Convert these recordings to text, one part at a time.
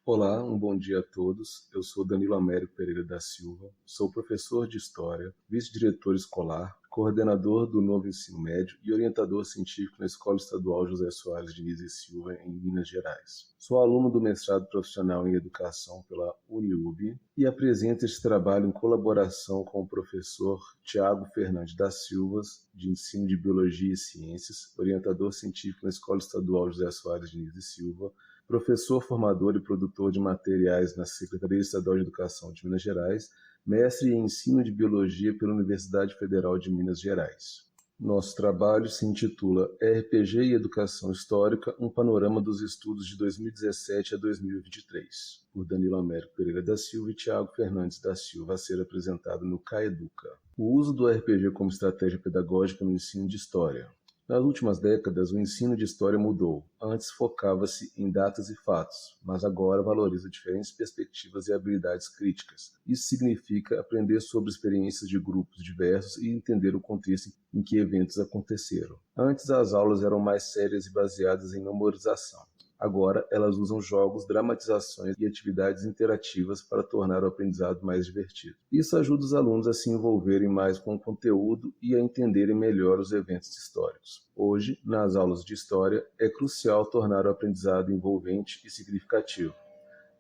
Olá, um bom dia a todos. Eu sou Danilo Américo Pereira da Silva, sou professor de História, vice-diretor escolar, coordenador do Novo Ensino Médio e orientador científico na Escola Estadual José Soares Diniz e Silva, em Minas Gerais. Sou aluno do mestrado profissional em Educação pela UniUB e apresento este trabalho em colaboração com o professor Tiago Fernandes da Silva, de Ensino de Biologia e Ciências, orientador científico na Escola Estadual José Soares Diniz e Silva, professor formador e produtor de materiais na Secretaria Estadual de Educação de Minas Gerais, mestre em Ensino de Biologia pela Universidade Federal de Minas Gerais. Nosso trabalho se intitula RPG e Educação Histórica, um panorama dos estudos de 2017 a 2023, por Danilo Américo Pereira da Silva e Tiago Fernandes da Silva, a ser apresentado no CAEDUCA. O uso do RPG como estratégia pedagógica no ensino de história. Nas últimas décadas, o ensino de história mudou. Antes focava-se em datas e fatos, mas agora valoriza diferentes perspectivas e habilidades críticas. Isso significa aprender sobre experiências de grupos diversos e entender o contexto em que eventos aconteceram. Antes, as aulas eram mais sérias e baseadas em memorização. Agora, elas usam jogos, dramatizações e atividades interativas para tornar o aprendizado mais divertido. Isso ajuda os alunos a se envolverem mais com o conteúdo e a entenderem melhor os eventos históricos. Hoje, nas aulas de história, é crucial tornar o aprendizado envolvente e significativo.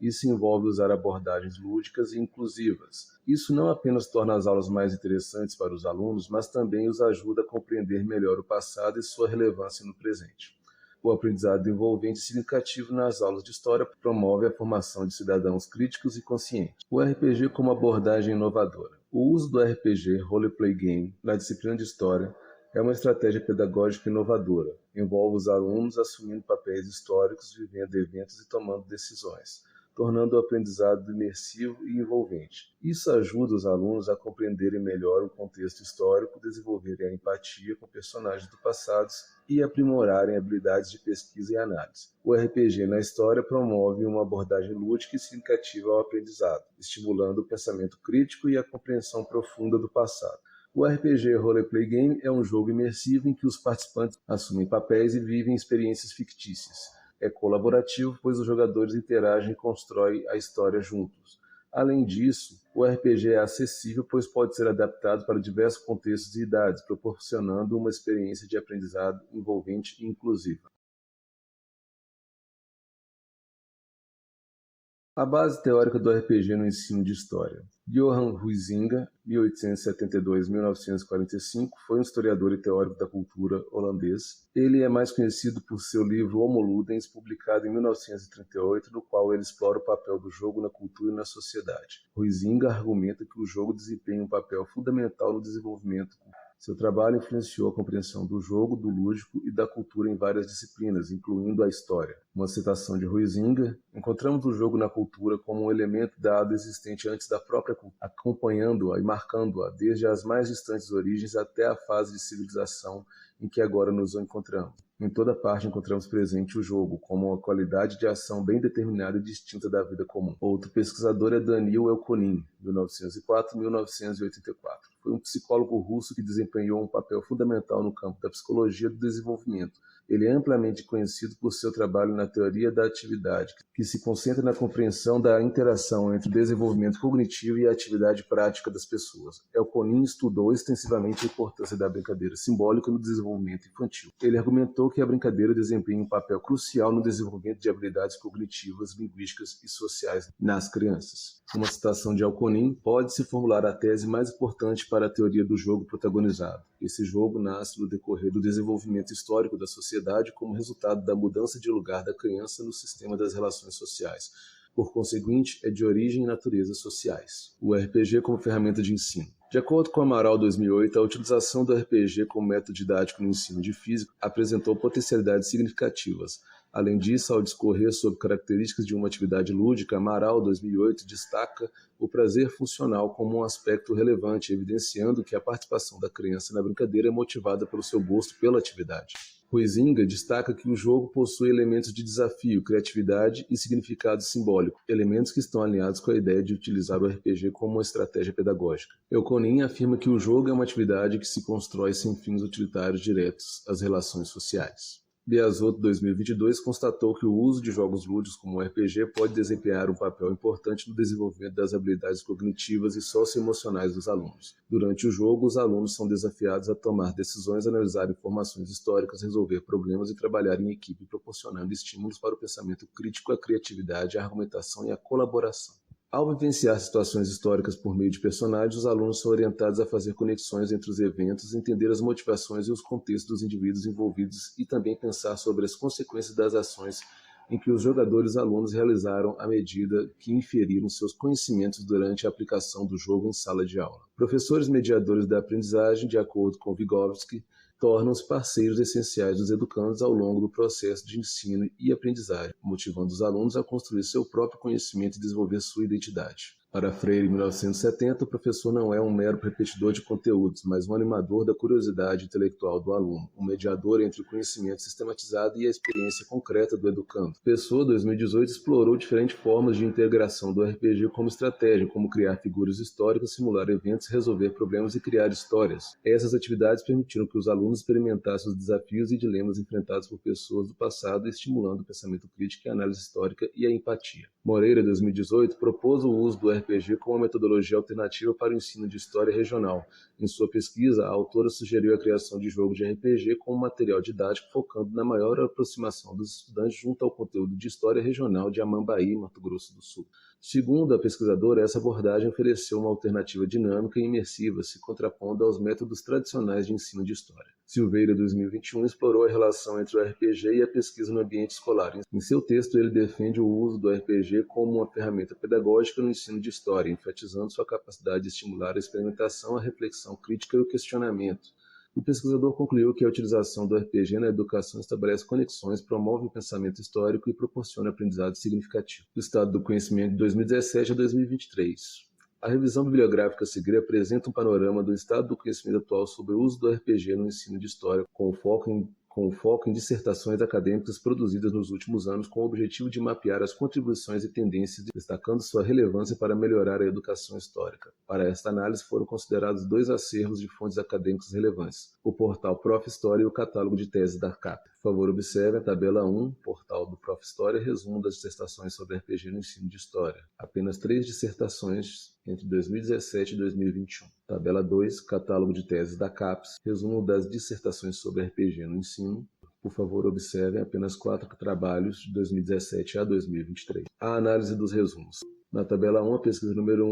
Isso envolve usar abordagens lúdicas e inclusivas. Isso não apenas torna as aulas mais interessantes para os alunos, mas também os ajuda a compreender melhor o passado e sua relevância no presente. O aprendizado envolvente e significativo nas aulas de história promove a formação de cidadãos críticos e conscientes. O RPG como abordagem inovadora. O uso do RPG, Roleplay Game, na disciplina de história, é uma estratégia pedagógica inovadora. Envolve os alunos assumindo papéis históricos, vivendo eventos e tomando decisões, tornando o aprendizado imersivo e envolvente. Isso ajuda os alunos a compreenderem melhor o contexto histórico, desenvolverem a empatia com personagens do passado e aprimorarem habilidades de pesquisa e análise. O RPG na história promove uma abordagem lúdica e significativa ao aprendizado, estimulando o pensamento crítico e a compreensão profunda do passado. O RPG Roleplay Game é um jogo imersivo em que os participantes assumem papéis e vivem experiências fictícias. É colaborativo, pois os jogadores interagem e constroem a história juntos. Além disso, o RPG é acessível, pois pode ser adaptado para diversos contextos e idades, proporcionando uma experiência de aprendizado envolvente e inclusiva. A base teórica do RPG no ensino de história. Johan Huizinga, 1872-1945, foi um historiador e teórico da cultura holandês. Ele é mais conhecido por seu livro Homo Ludens, publicado em 1938, no qual ele explora o papel do jogo na cultura e na sociedade. Huizinga argumenta que o jogo desempenha um papel fundamental no desenvolvimento. Seu trabalho influenciou a compreensão do jogo, do lúdico e da cultura em várias disciplinas, incluindo a história. Uma citação de Huizinga: encontramos o jogo na cultura como um elemento dado existente antes da própria cultura, acompanhando-a e marcando-a desde as mais distantes origens até a fase de civilização em que agora nos encontramos. Em toda parte encontramos presente o jogo, como uma qualidade de ação bem determinada e distinta da vida comum. Outro pesquisador é Danil Elkonin, 1904-1984. Foi um psicólogo russo que desempenhou um papel fundamental no campo da psicologia do desenvolvimento. Ele é amplamente conhecido por seu trabalho na teoria da atividade, que se concentra na compreensão da interação entre o desenvolvimento cognitivo e a atividade prática das pessoas. Elkonin estudou extensivamente a importância da brincadeira simbólica no desenvolvimento infantil. Ele argumentou que a brincadeira desempenha um papel crucial no desenvolvimento de habilidades cognitivas, linguísticas e sociais nas crianças. Uma citação de Elkonin: pode-se formular a tese mais importante para a teoria do jogo protagonizado. Esse jogo nasce no decorrer do desenvolvimento histórico da sociedade como resultado da mudança de lugar da criança no sistema das relações sociais. Por conseguinte, é de origem e natureza sociais. O RPG como ferramenta de ensino. De acordo com Amaral 2008, a utilização do RPG como método didático no ensino de física apresentou potencialidades significativas. Além disso, ao discorrer sobre características de uma atividade lúdica, Amaral 2008 destaca o prazer funcional como um aspecto relevante, evidenciando que a participação da criança na brincadeira é motivada pelo seu gosto pela atividade. Huizinga destaca que o jogo possui elementos de desafio, criatividade e significado simbólico, elementos que estão alinhados com a ideia de utilizar o RPG como uma estratégia pedagógica. Elkonin afirma que o jogo é uma atividade que se constrói sem fins utilitários diretos às relações sociais. Biasotto, 2022, constatou que o uso de jogos lúdicos como o RPG pode desempenhar um papel importante no desenvolvimento das habilidades cognitivas e socioemocionais dos alunos. Durante o jogo, os alunos são desafiados a tomar decisões, analisar informações históricas, resolver problemas e trabalhar em equipe, proporcionando estímulos para o pensamento crítico, a criatividade, a argumentação e a colaboração. Ao vivenciar situações históricas por meio de personagens, os alunos são orientados a fazer conexões entre os eventos, entender as motivações e os contextos dos indivíduos envolvidos e também pensar sobre as consequências das ações em que os jogadores alunos realizaram à medida que inferiram seus conhecimentos durante a aplicação do jogo em sala de aula. Professores mediadores da aprendizagem, de acordo com Vygotsky, tornam-se parceiros essenciais dos educandos ao longo do processo de ensino e aprendizagem, motivando os alunos a construir seu próprio conhecimento e desenvolver sua identidade. Para Freire, em 1970, o professor não é um mero repetidor de conteúdos, mas um animador da curiosidade intelectual do aluno, um mediador entre o conhecimento sistematizado e a experiência concreta do educando. Pessoa, 2018, explorou diferentes formas de integração do RPG como estratégia, como criar figuras históricas, simular eventos, resolver problemas e criar histórias. Essas atividades permitiram que os alunos experimentassem os desafios e dilemas enfrentados por pessoas do passado, estimulando o pensamento crítico, a análise histórica e a empatia. Moreira, 2018, propôs o uso do RPG como uma metodologia alternativa para o ensino de história regional. Em sua pesquisa, a autora sugeriu a criação de jogos de RPG como material didático, focando na maior aproximação dos estudantes junto ao conteúdo de história regional de Amambaí, Mato Grosso do Sul. Segundo a pesquisadora, essa abordagem ofereceu uma alternativa dinâmica e imersiva, se contrapondo aos métodos tradicionais de ensino de história. Silveira, 2021, explorou a relação entre o RPG e a pesquisa no ambiente escolar. Em seu texto, ele defende o uso do RPG como uma ferramenta pedagógica no ensino de história, enfatizando sua capacidade de estimular a experimentação, a reflexão crítica e o questionamento. O pesquisador concluiu que a utilização do RPG na educação estabelece conexões, promove o pensamento histórico e proporciona aprendizado significativo. Do Estado do Conhecimento de 2017 a 2023. A revisão bibliográfica a seguir apresenta um panorama do estado do conhecimento atual sobre o uso do RPG no ensino de história, com foco em dissertações acadêmicas produzidas nos últimos anos com o objetivo de mapear as contribuições e tendências, destacando sua relevância para melhorar a educação histórica. Para esta análise foram considerados 2 acervos de fontes acadêmicas relevantes, o portal Prof. História e o catálogo de teses da CAP. Por favor, observe a tabela 1, portal do Prof. História, resumo das dissertações sobre RPG no ensino de história. Apenas 3 dissertações entre 2017 e 2021. Tabela 2, catálogo de teses da CAPES, resumo das dissertações sobre RPG no ensino. Por favor, observem apenas 4 trabalhos de 2017 a 2023. A análise dos resumos. Na tabela 1, pesquisa número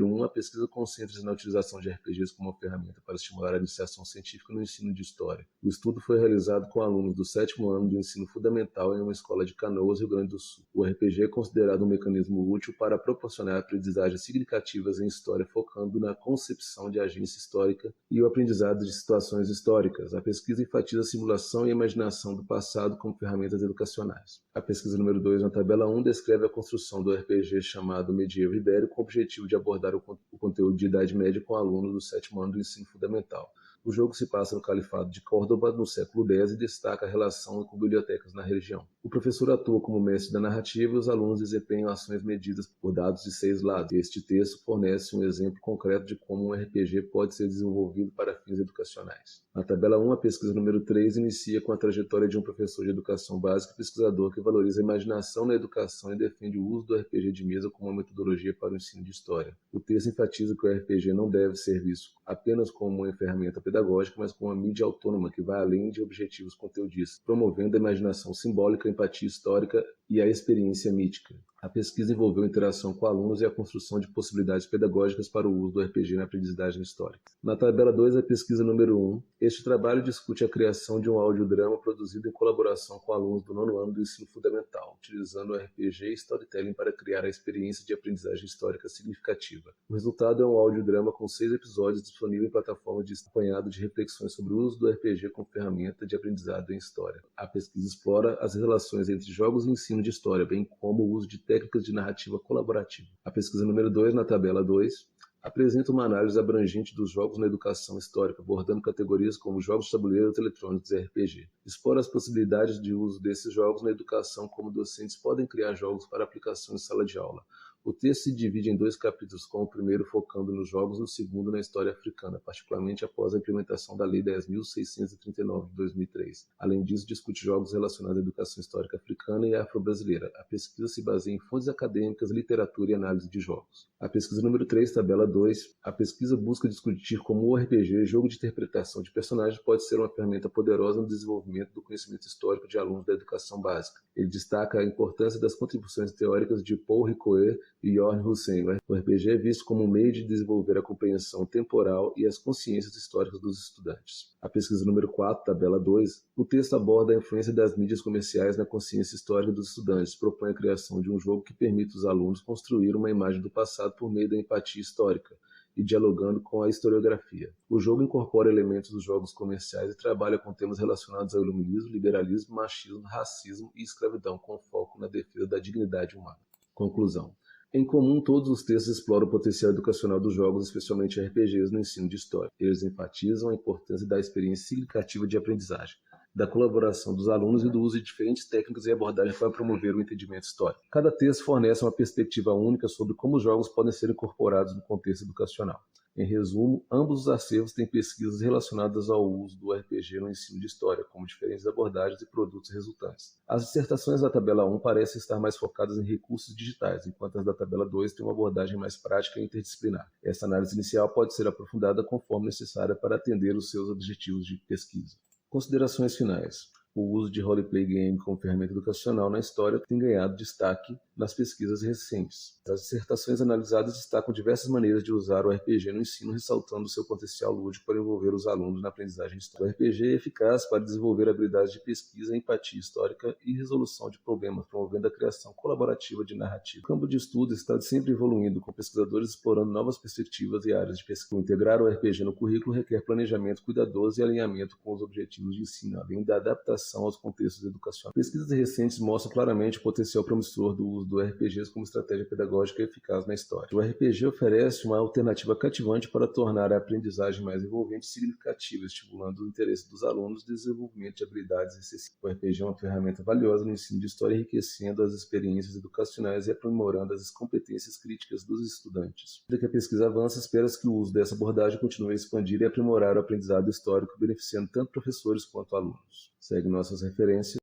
1, a pesquisa concentra-se na utilização de RPGs como uma ferramenta para estimular a iniciação científica no ensino de história. O estudo foi realizado com alunos do 7º ano do ensino fundamental em uma escola de Canoas, Rio Grande do Sul. O RPG é considerado um mecanismo útil para proporcionar aprendizagens significativas em história, focando na concepção de agência histórica e o aprendizado de situações históricas. A pesquisa enfatiza a simulação e a imaginação do passado como ferramentas educacionais. A pesquisa número 2, na tabela 1, descreve a construção do RPG chamado Medievo Ibério, com o objetivo de abordar o conteúdo de Idade Média com alunos do 7º ano do ensino fundamental. O jogo se passa no Califado de Córdoba, no século X, e destaca a relação com bibliotecas na região. O professor atua como mestre da narrativa e os alunos desempenham ações medidas por dados de 6 lados. Este texto fornece um exemplo concreto de como um RPG pode ser desenvolvido para fins educacionais. Na tabela 1, a pesquisa número 3 inicia com a trajetória de um professor de educação básica e pesquisador que valoriza a imaginação na educação e defende o uso do RPG de mesa como uma metodologia para o ensino de história. O texto enfatiza que o RPG não deve ser visto apenas como uma ferramenta pedagógica, mas como uma mídia autônoma que vai além de objetivos conteudistas, promovendo a imaginação simbólica, a empatia histórica e a experiência mítica. A pesquisa envolveu interação com alunos e a construção de possibilidades pedagógicas para o uso do RPG na aprendizagem histórica. Na tabela 2, a pesquisa número 1. Este trabalho discute a criação de um audiodrama produzido em colaboração com alunos do 9º ano do ensino fundamental, utilizando o RPG e storytelling para criar a experiência de aprendizagem histórica significativa. O resultado é um audiodrama com 6 episódios disponível em plataforma de acompanhado de reflexões sobre o uso do RPG como ferramenta de aprendizado em história. A pesquisa explora as relações entre jogos e ensino de história, bem como o uso de técnicas de narrativa colaborativa. A pesquisa número 2, na tabela 2, apresenta uma análise abrangente dos jogos na educação histórica, abordando categorias como jogos de tabuleiro, eletrônicos e RPG. Explora as possibilidades de uso desses jogos na educação, como docentes podem criar jogos para aplicação em sala de aula. O texto se divide em 2 capítulos, com o primeiro focando nos jogos e o segundo na história africana, particularmente após a implementação da Lei 10.639 de 2003. Além disso, discute jogos relacionados à educação histórica africana e afro-brasileira. A pesquisa se baseia em fontes acadêmicas, literatura e análise de jogos. A pesquisa número 3, tabela 2. A pesquisa busca discutir como o RPG, jogo de interpretação de personagens, pode ser uma ferramenta poderosa no desenvolvimento do conhecimento histórico de alunos da educação básica. Ele destaca a importância das contribuições teóricas de Paul Ricoeur e Jorn Hussein. O RPG é visto como um meio de desenvolver a compreensão temporal e as consciências históricas dos estudantes. A pesquisa número 4, tabela 2, o texto aborda a influência das mídias comerciais na consciência histórica dos estudantes, propõe a criação de um jogo que permita aos alunos construir uma imagem do passado por meio da empatia histórica e dialogando com a historiografia. O jogo incorpora elementos dos jogos comerciais e trabalha com temas relacionados ao iluminismo, liberalismo, machismo, racismo e escravidão, com foco na defesa da dignidade humana. Conclusão. Em comum, todos os textos exploram o potencial educacional dos jogos, especialmente RPGs, no ensino de história. Eles enfatizam a importância da experiência significativa de aprendizagem, da colaboração dos alunos e do uso de diferentes técnicas e abordagens para promover o entendimento histórico. Cada texto fornece uma perspectiva única sobre como os jogos podem ser incorporados no contexto educacional. Em resumo, ambos os acervos têm pesquisas relacionadas ao uso do RPG no ensino de história, como diferentes abordagens e produtos resultantes. As dissertações da tabela 1 parecem estar mais focadas em recursos digitais, enquanto as da tabela 2 têm uma abordagem mais prática e interdisciplinar. Essa análise inicial pode ser aprofundada conforme necessária para atender os seus objetivos de pesquisa. Considerações finais. O uso de roleplay game como ferramenta educacional na história tem ganhado destaque nas pesquisas recentes. As dissertações analisadas destacam diversas maneiras de usar o RPG no ensino, ressaltando seu potencial lúdico para envolver os alunos na aprendizagem histórica. O RPG é eficaz para desenvolver habilidades de pesquisa, empatia histórica e resolução de problemas, promovendo a criação colaborativa de narrativa. O campo de estudo está sempre evoluindo, com pesquisadores explorando novas perspectivas e áreas de pesquisa. Integrar o RPG no currículo requer planejamento cuidadoso e alinhamento com os objetivos de ensino, além da adaptação aos contextos educacionais. Pesquisas recentes mostram claramente o potencial promissor do uso do RPGs como estratégia pedagógica eficaz na história. O RPG oferece uma alternativa cativante para tornar a aprendizagem mais envolvente e significativa, estimulando o interesse dos alunos no desenvolvimento de habilidades excessivas. O RPG é uma ferramenta valiosa no ensino de história, enriquecendo as experiências educacionais e aprimorando as competências críticas dos estudantes. À medida que a pesquisa avança, espera-se que o uso dessa abordagem continue a expandir e aprimorar o aprendizado histórico, beneficiando tanto professores quanto alunos. Segue nossas referências.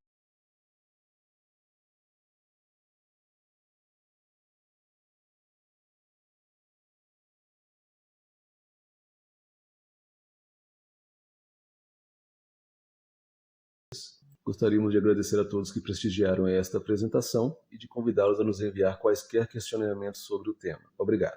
Gostaríamos de agradecer a todos que prestigiaram esta apresentação e de convidá-los a nos enviar quaisquer questionamentos sobre o tema. Obrigado.